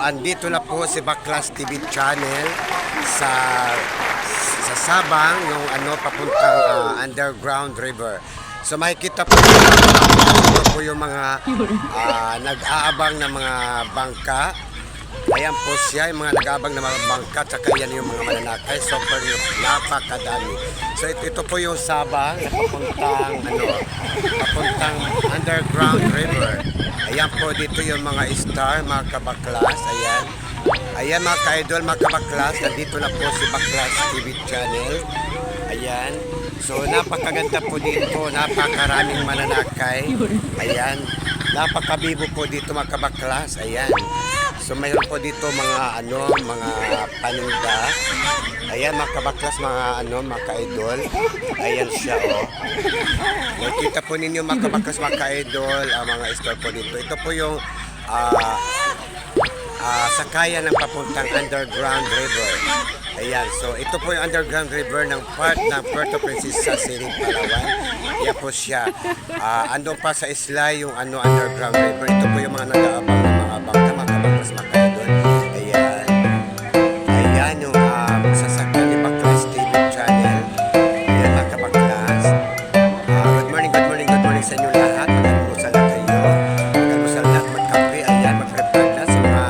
andito na po si Baklas TV channel sa Sabang, yung papuntang Underground River. So makikita po ito po yung mga nag-aabang na mga bangka. Ayan po siya, yung mga nag-aabang na mga bangka, tsaka yan yung mga mananakay. So napakadami. So ito po yung Sabang na papuntang Underground River. Ayan po dito yung mga star, mga kabaklas. Ayan mga ka-idol, mga kabaklas. Nandito na po si Baklas TV channel. Ayan. So napakaganda po dito, napakaraming mananakay. Ayan. Napakabibo po dito mga kabaklas. Ayan. So mayroon po dito mga mga paninda. Ayan mga kabaklas, mga ka-idol. Ayan siya Nakita po ninyo mga kabaklas, mga ka-idol, mga store po dito. Ito po yung sakayan ng papuntang Underground River. Ayan, so ito po yung Underground River ng part ng Puerto Princesa, Siring, Palawan. Ayan po siya. Andun pa sa isla yung Underground River. Ito po yung mga nag-aabang ng mga bangka, mga kabaklas, mga ka-idol. Ayan. Ayan yung sasakyan ni Baklas TV channel. Ayan mga kabaklas. Good morning sa inyo lahat. Mag-almusal na kayo. Mag-almusal na at magkape. Ayan, mag-prepare na sa mga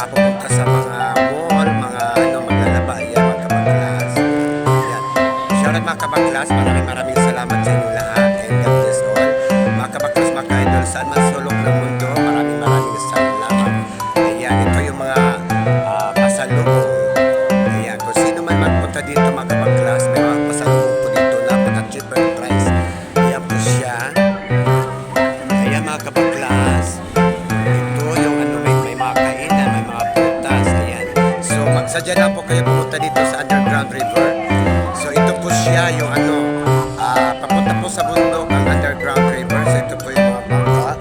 pupunta sa mga mall, mga maglalaba. Ayan mga kabaklas. Ayan. Shoutout mga kabaklas. Maraming salamat sa inyo lahat. And God bless all. Mga kabaklas, mga ka-idol, saan man sulok ng mundo. Maraming salamat. Ayan, ito yung mga pasalubong. Ayan, kung sino man magpunta dito mga kabaklas, may mga pasalubong po dito na pata-cheaper price. Ayan po siya. Ayan mga kabaklas. Ito yung may mga kainan, may mga prutas. Ayan. So magsadya na po kayo pumunta dito sa Underground River. So ito po siya yung papunta po sa bundok ang Underground River. So ito po yung mga bangka.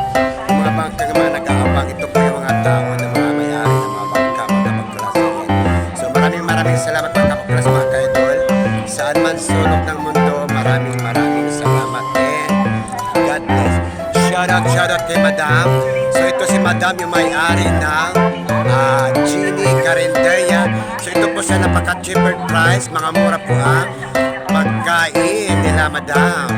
Yung mga bangka ng mga nag-aabang. Ito po yung mga tao na mga may-ari ng mga bangka, mga kabaklas. Ayan. So maraming salamat mga kabaklas, mga ka-idol. Saan man sulok ng mundo, maraming salamat. And God bless. Shoutout kay Madam. So ito si Madam, yung may-ari ng Genie Carinderia. So ito po siya napaka-cheaper price. Mga mura po ang pagkain nila Madam.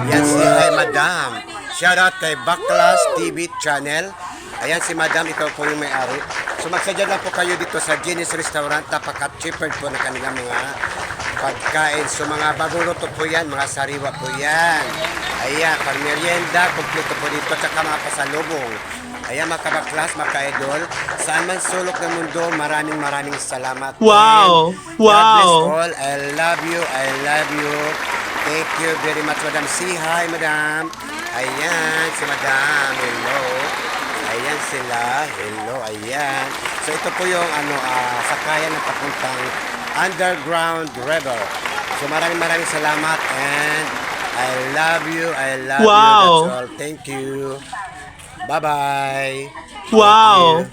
Yan si Madam. Shoutout kay Baklas TV channel. Ayan si Madam, ito po yung may-ari. So magsadya lang po kayo dito sa Genie's Restaurant. Napaka-cheaper po na kanilang mga pagkain. So mga bagong luto po yan, mga sariwa po yan. Ayan, pag merienda, kompleto po dito, tsaka mga pasalubong. Ayan mga kabaklas, mga ka-idol, saan man sulok ng mundo, maraming salamat. Wow! And Wow! God bless all. I love you. Thank you very much, Madam. Say hi, Madam. Ayan, si Madam. Hello. Ayan sila. Hello, ayan. So ito po yung sakayan ng papuntang Underground River. So maraming salamat and I love you. Wow. That's all. Thank you. Bye-bye. Wow!